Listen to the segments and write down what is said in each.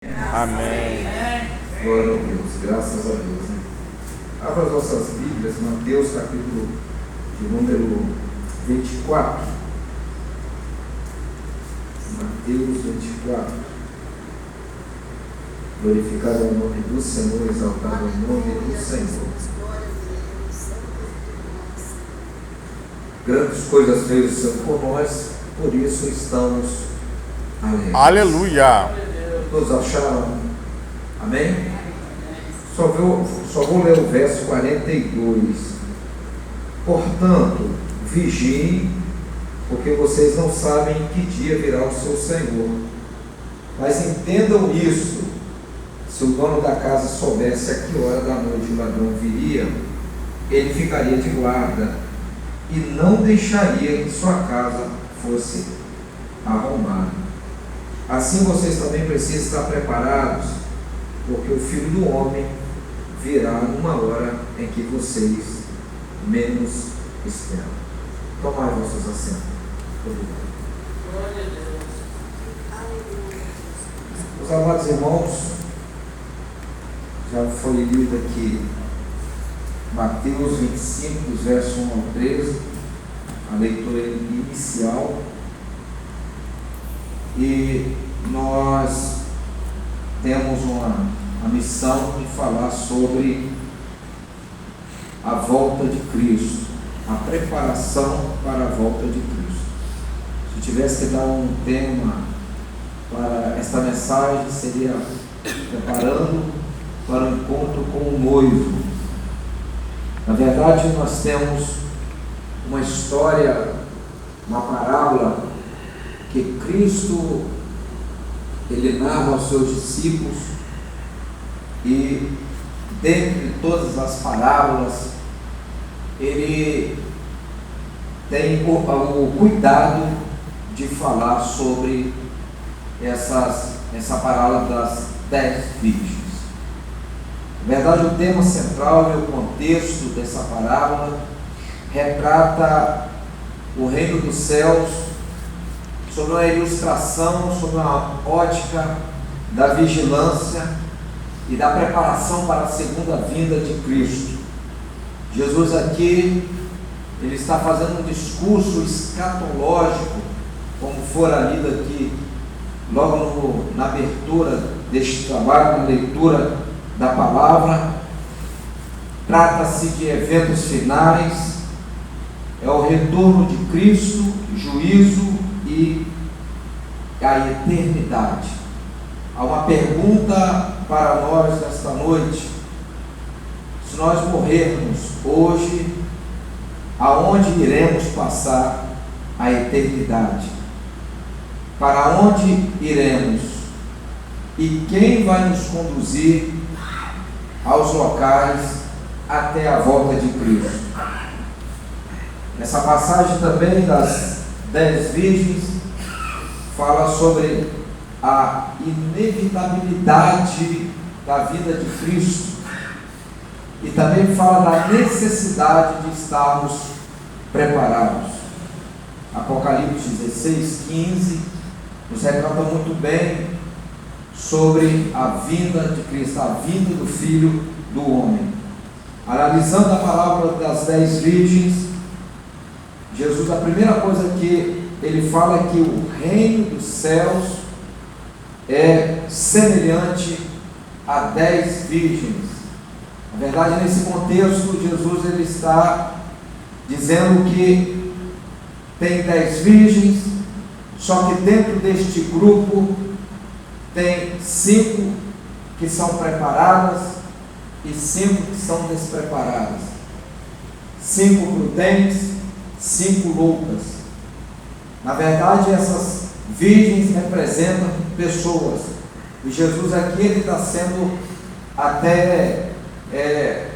Amém. Glória a Deus, graças a Deus. Abra as nossas Bíblias, Mateus capítulo de número 24. Mateus 24. Glorificado é o nome do Senhor, exaltado é o nome do Senhor. Grandes coisas fez o Senhor por nós, por isso estamos alegres. Aleluia. Nos acharam? Amém? Só vou ler o verso 42. Portanto, vigiem, porque vocês não sabem em que dia virá o seu Senhor. Mas entendam isso: se o dono da casa soubesse a que hora da noite o ladrão viria, ele ficaria de guarda e não deixaria que sua casa fosse arrombada. Assim vocês também precisam estar preparados, porque o Filho do Homem virá numa hora em que vocês menos esperam. Tomai vossos assentos. Obrigado. Glória a Deus. Os amados irmãos, já foi lido aqui Mateus 25, dos versos 1 ao 13, a leitura inicial. E nós temos a missão de falar sobre a volta de Cristo, a preparação para a volta de Cristo. Se tivesse que dar um tema para esta mensagem, seria preparando para o encontro com o noivo. Na verdade, nós temos uma história, uma parábola que Cristo ele narra aos seus discípulos, e dentre todas as parábolas ele tem o cuidado de falar sobre essa parábola das 10 virgens. Na verdade, o tema central e o contexto dessa parábola retrata o reino dos céus sob uma ilustração, sob uma ótica da vigilância e da preparação para a segunda vinda de Cristo. Jesus aqui, ele está fazendo um discurso escatológico, como fora lido aqui, logo na abertura deste trabalho, na leitura da palavra. Trata-se de eventos finais, é o retorno de Cristo, juízo e a eternidade. Há uma pergunta para nós nesta noite: se nós morrermos hoje, aonde iremos passar a eternidade? Para onde iremos? E quem vai nos conduzir aos locais até a volta de Cristo? Nessa passagem também das 10 virgens, fala sobre a inevitabilidade da vida de Cristo, e também fala da necessidade de estarmos preparados. Apocalipse 16, 15 nos retrata muito bem sobre a vinda de Cristo, a vinda do Filho do Homem. Analisando a parábola das 10 virgens, Jesus, a primeira coisa que ele fala é que o reino dos céus é semelhante a 10 virgens. Na verdade, nesse contexto, Jesus ele está dizendo que tem 10 virgens, só que dentro deste grupo tem 5 que são preparadas e 5 que são despreparadas. 5 prudentes, 5 loucas. Na verdade, essas virgens representam pessoas, e Jesus aqui ele está sendo até,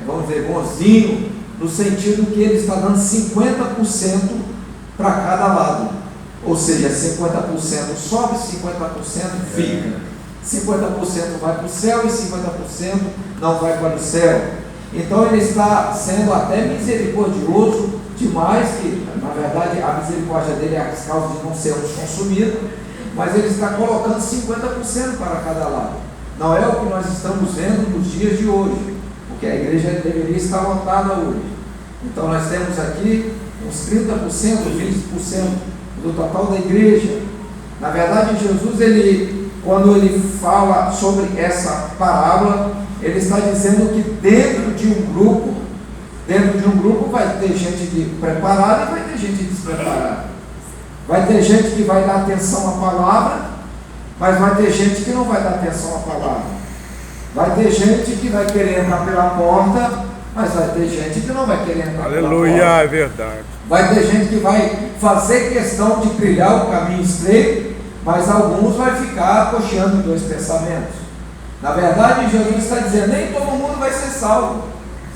vamos dizer, bonzinho, no sentido que ele está dando 50% para cada lado, ou seja, 50% sobe, 50% fica, 50% vai para o céu e 50% não vai para o céu. Então ele está sendo até misericordioso demais, que na verdade a misericórdia dele é a causa de não sermos consumidos, mas ele está colocando 50% para cada lado. Não é o que nós estamos vendo nos dias de hoje, porque a igreja deveria estar lotada hoje. Então nós temos aqui uns 30%, 20% do total da igreja. Na verdade, Jesus, quando ele fala sobre essa parábola, ele está dizendo que dentro de um grupo vai ter gente preparada e vai ter gente despreparada. Vai ter gente que vai dar atenção à palavra, mas vai ter gente que não vai dar atenção à palavra. Vai ter gente que vai querer entrar pela porta, mas vai ter gente que não vai querer entrar pela porta. Aleluia, é verdade. Vai ter gente que vai fazer questão de trilhar o caminho estreito, mas alguns vai ficar cocheando em dois pensamentos. Na verdade, Jesus está dizendo, nem todo mundo vai ser salvo.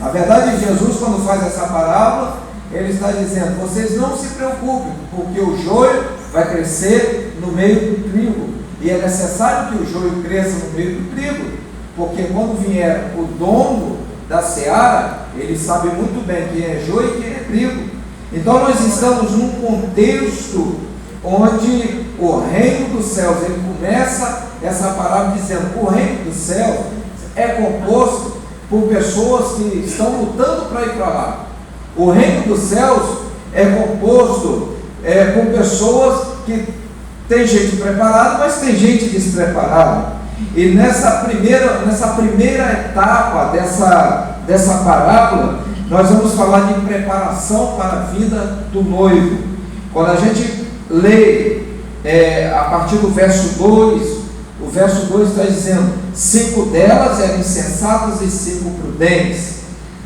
Na verdade, Jesus, quando faz essa parábola, ele está dizendo, vocês não se preocupem, porque o joio vai crescer no meio do trigo. E é necessário que o joio cresça no meio do trigo, porque quando vier o dono da seara, ele sabe muito bem quem é joio e quem é trigo. Então nós estamos num contexto onde o reino dos céus, ele começa essa parábola dizendo, o reino dos céus é composto por pessoas que estão lutando para ir para lá. O reino dos céus é composto por pessoas que tem gente preparada, mas tem gente despreparada. E nessa primeira etapa dessa parábola, nós vamos falar de preparação para a vida do noivo. Quando a gente lê a partir do verso 2, o verso 2 está dizendo, 5 delas eram insensatas e 5 prudentes.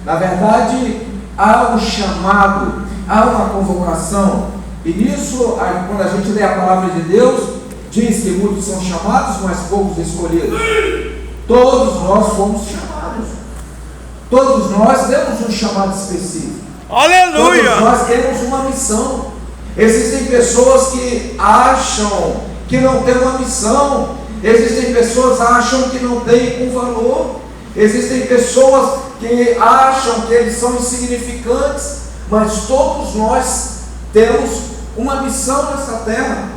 Na verdade, há um chamado, há uma convocação, e nisso, quando a gente lê a palavra de Deus, diz que muitos são chamados, mas poucos escolhidos. Todos nós fomos chamados, todos nós temos um chamado específico. Aleluia! Todos nós temos uma missão. Existem pessoas que acham que não tem uma missão, existem pessoas que acham que não tem um valor, existem pessoas que acham que eles são insignificantes, mas todos nós temos uma missão nessa terra,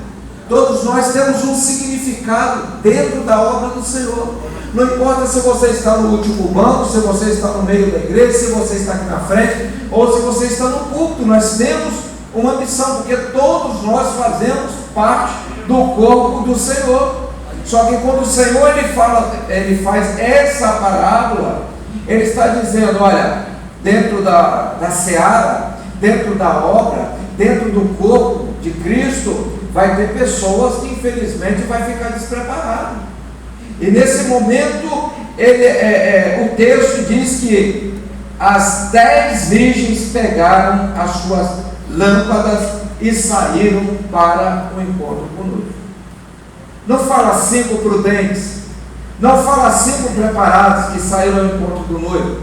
todos nós temos um significado dentro da obra do Senhor. Não importa se você está no último banco, se você está no meio da igreja, se você está aqui na frente, ou se você está no púlpito, nós temos uma missão, porque todos nós fazemos parte do corpo do Senhor. Só que quando o Senhor ele faz essa parábola, ele está dizendo, olha, dentro da seara, dentro da obra, dentro do corpo de Cristo, vai ter pessoas que infelizmente vai ficar despreparado. E nesse momento, o texto diz que as 10 virgens pegaram as suas lâmpadas e saíram para o encontro com o noivo. Não fala 5 prudentes, não fala 5 preparados que saíram ao encontro do noivo,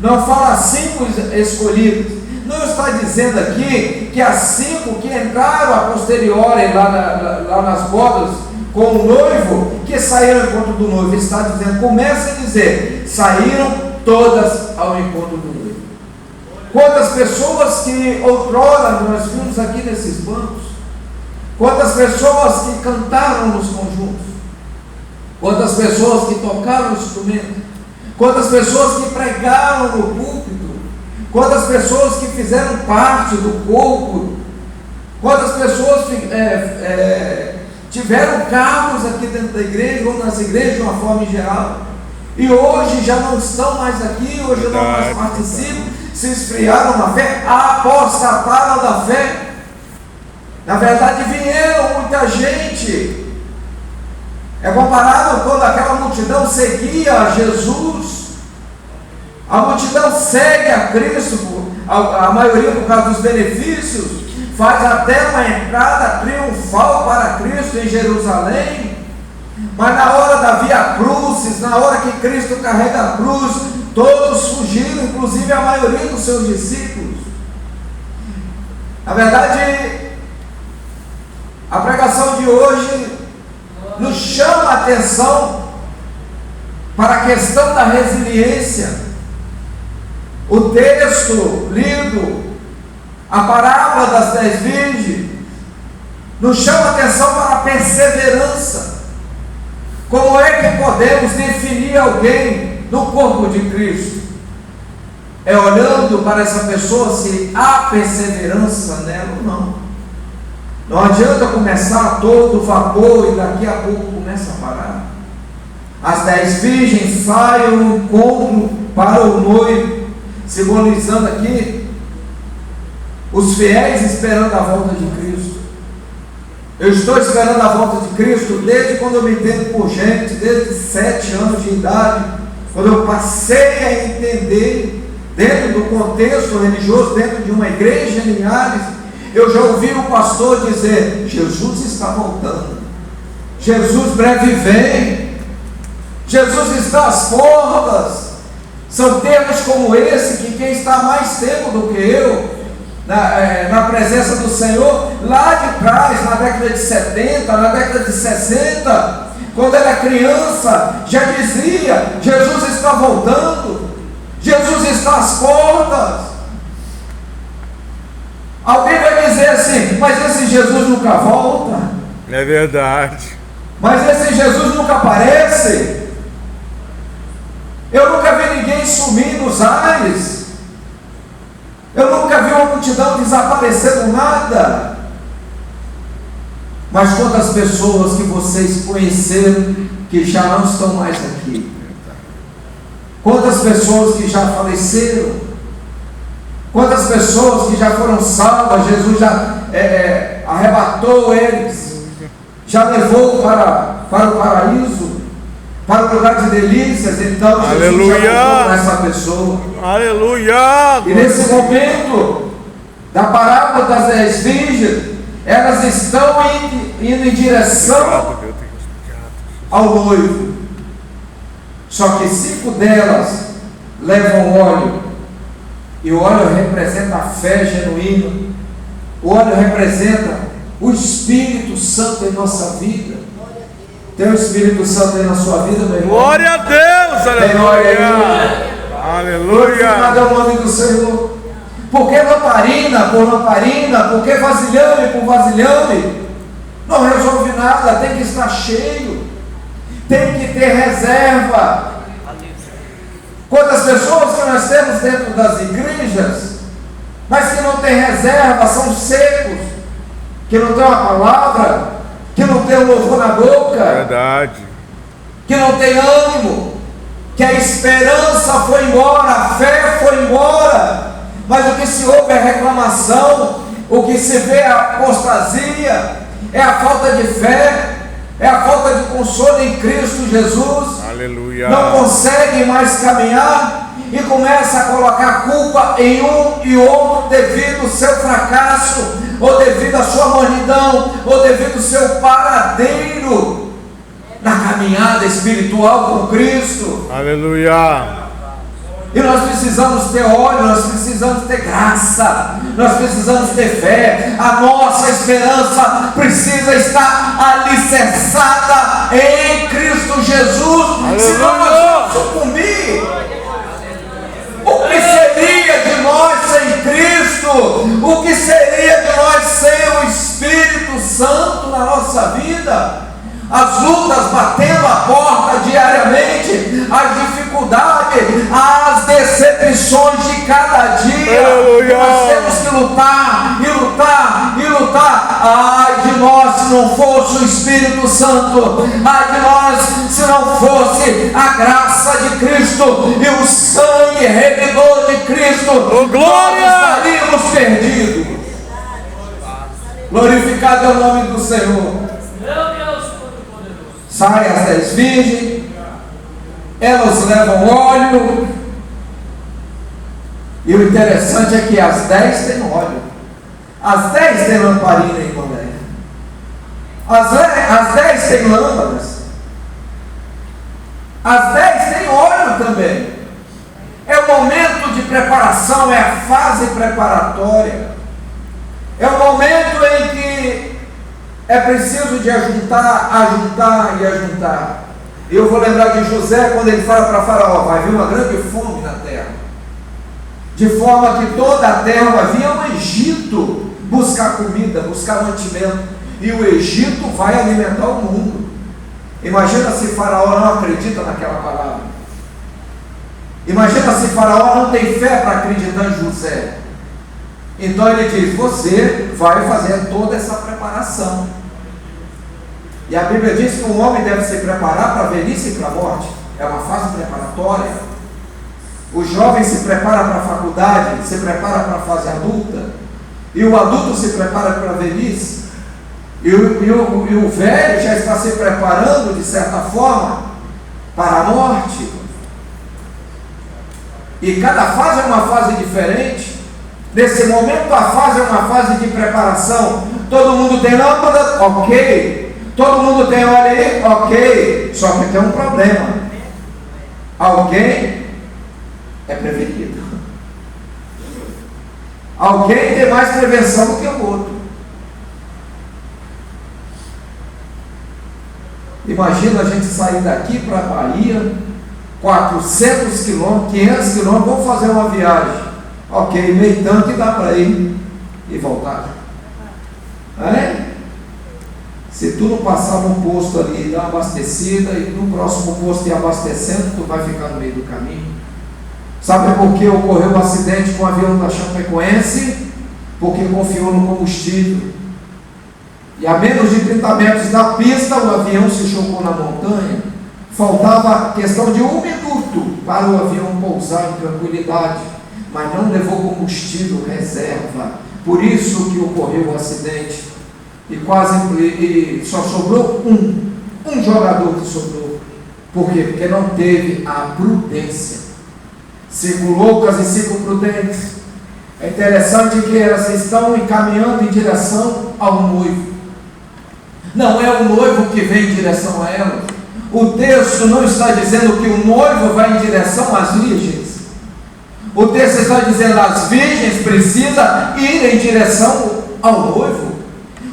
não fala 5 escolhidos. Não está dizendo aqui que as 5 que entraram a posteriori lá nas bodas com o noivo, que saíram ao encontro do noivo. Está dizendo, começa a dizer, saíram todas ao encontro do noivo. Quantas pessoas que outrora nós vimos aqui nesses bancos, quantas pessoas que cantaram nos conjuntos, quantas pessoas que tocaram o instrumento, quantas pessoas que pregaram no púlpito, quantas pessoas que fizeram parte do corpo, quantas pessoas tiveram cargos aqui dentro da igreja ou nas igrejas de uma forma em geral, e hoje já não estão mais aqui, hoje não mais participam, se esfriaram na fé, apostataram da fé. Na verdade, vieram muita gente. É comparado quando aquela multidão seguia a Jesus. A multidão segue a Cristo, a maioria por causa dos benefícios, faz até uma entrada triunfal para Cristo em Jerusalém, mas na hora da Via Crucis, na hora que Cristo carrega a cruz, todos fugiram, inclusive a maioria dos seus discípulos. Na verdade, a pregação de hoje nos chama a atenção para a questão da resiliência. O texto lido, a parábola das 10 virgens, nos chama a atenção para a perseverança. Como é que podemos definir alguém no corpo de Cristo? É olhando para essa pessoa se há perseverança nela ou não. Não adianta começar a todo vapor e daqui a pouco começa a parar. As 10 virgens saem ao encontro para o noivo, simbolizando aqui os fiéis esperando a volta de Cristo. Eu estou esperando a volta de Cristo desde quando eu me entendo por gente, desde 7 anos de idade, quando eu passei a entender, dentro do contexto religioso, dentro de uma igreja em Linhares, eu já ouvi o pastor dizer: Jesus está voltando, Jesus breve vem, Jesus está às portas. São termos como esse que quem está mais tempo do que eu na presença do Senhor, lá de trás, na década de 70, na década de 60, quando era criança, já dizia: Jesus está voltando, Jesus está às portas. Alguém vai dizer assim: mas esse Jesus nunca volta. É verdade. Mas esse Jesus nunca aparece. Eu nunca vi ninguém sumir nos ares. Eu nunca vi uma multidão desaparecer do nada. Mas quantas pessoas que vocês conheceram que já não estão mais aqui? Quantas pessoas que já faleceram? Quantas pessoas que já foram salvas? Jesus já arrebatou eles, já levou para o paraíso, para o lugar de delícias. Então Jesus já voltou nessa pessoa. Aleluia! E nesse momento da parábola das 10 virgens, elas estão indo em direção ao noivo. Só que 5 delas levam óleo, e o óleo representa a fé genuína. O óleo representa o Espírito Santo em nossa vida. Tem o Espírito Santo aí na sua vida, meu irmão? Glória a Deus! Aleluia! Glorificado é o nome do Senhor. Por que lamparina por lamparina? Por que vasilhame por vasilhame? Não resolve nada, tem que estar cheio, tem que ter reserva. Quantas pessoas que nós temos dentro das igrejas, mas que não tem reserva, são secos, que não tem uma palavra, que não tem um louvor na boca, Verdade. que não tem ânimo, que a esperança foi embora, a fé foi embora, mas o que se ouve é reclamação, o que se vê é a apostasia, é a falta de fé, é a falta de consolo em Cristo Jesus. Aleluia. Não consegue mais caminhar e começa a colocar culpa em um e outro devido ao seu fracasso, ou devido à sua mornidão, ou devido ao seu paradeiro na caminhada espiritual com Cristo. Aleluia. E nós precisamos ter óleo, nós precisamos ter graça, nós precisamos ter fé. A nossa esperança precisa estar alicerçada em Cristo Jesus. Aleluia. Senão nós vamos sucumbir. O que seria de nós sem Cristo? O que seria de nós sem o Espírito Santo na nossa vida? As lutas batendo a porta diariamente, as dificuldades, as decepções de cada dia. Aleluia. Nós temos que lutar e lutar e lutar. Ai de nós se não fosse o Espírito Santo, ai de nós se não fosse a graça de Cristo e o sangue remidor de Cristo, glória! nós estaríamos perdidos. Glorificado é o nome do Senhor. Saem as 10 virgens, elas levam óleo, e o interessante é que as 10 têm óleo, as 10 têm lamparina em Mané, as 10 têm lâmpadas, as 10 têm óleo também. É o momento de preparação, é a fase preparatória, é o momento em que é preciso de ajuntar e ajuntar. Eu vou lembrar de José quando ele fala para Faraó: vai vir uma grande fome na terra, de forma que toda a terra vai vir ao Egito buscar comida, buscar mantimento, e o Egito vai alimentar o mundo. Imagina se Faraó não acredita naquela palavra. Imagina se Faraó não tem fé para acreditar em José. Então ele diz: você vai fazer toda essa preparação. E a Bíblia diz que um homem deve se preparar para a velhice e para a morte. É uma fase preparatória. O jovem se prepara para a faculdade, se prepara para a fase adulta. E o adulto se prepara para a velhice. E o velho já está se preparando, de certa forma, para a morte. E cada fase é uma fase diferente. Nesse momento a fase é uma fase de preparação. Todo mundo tem lâmpada? Ok. Todo mundo tem óleo aí? Ok. Só que tem um problema. Alguém é prevenido. Alguém tem mais prevenção do que o outro. Imagina a gente sair daqui para a Bahia, 400 quilômetros, 500 quilômetros, vamos fazer uma viagem. Ok, meio tanto e dá para ir e voltar. É? Se tu não passar no posto ali e dar uma abastecida, e no próximo posto ir abastecendo, tu vai ficar no meio do caminho. Sabe por que ocorreu um acidente com o avião da Chapecoense? Porque confiou no combustível. E a menos de 30 metros da pista, o avião se chocou na montanha. Faltava questão de 1 minuto para o avião pousar em tranquilidade, mas não levou combustível reserva. Por isso que ocorreu o acidente. E só sobrou um jogador que sobrou. Por quê? Porque não teve a prudência. 5 loucas e 5 prudentes. É interessante que elas estão encaminhando em direção ao noivo. Não é o noivo que vem em direção a ela. O texto não está dizendo que o noivo vai em direção às virgens. O texto está dizendo que as virgens precisam ir em direção ao noivo.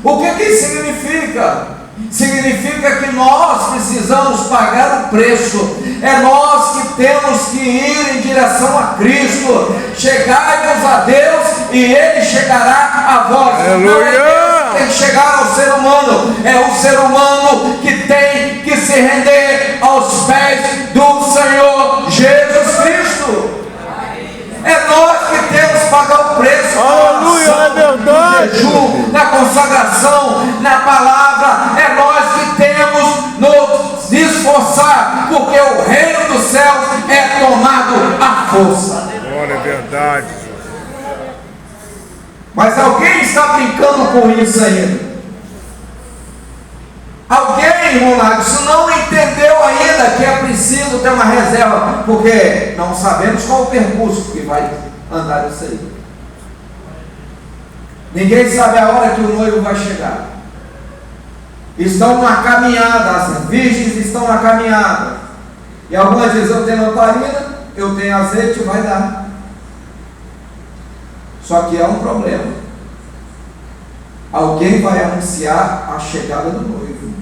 O que isso significa? Significa que nós precisamos pagar o preço. É nós que temos que ir em direção a Cristo. Chegai-vos a Deus e Ele chegará a vós. Aleluia! Não é Deus que tem que chegar ao ser humano, é o ser humano que tem que se render aos pés do Senhor Jesus Cristo. É nós que temos que pagar o preço. Aleluia, é verdade. No jejum, na consagração, na palavra. É nós que temos nos esforçar, porque o reino dos céus é tomado à força. Glória, é verdade. Mas alguém está brincando com isso ainda. Alguém, irmão Lagos, não entendeu ainda que é preciso ter uma reserva, porque não sabemos qual o percurso que vai andar isso aí. Ninguém sabe a hora que o noivo vai chegar. Estão na caminhada, as virgens estão na caminhada. E algumas dizem: eu tenho lamparina, eu tenho azeite, vai dar. Só que há um problema. Alguém vai anunciar a chegada do noivo.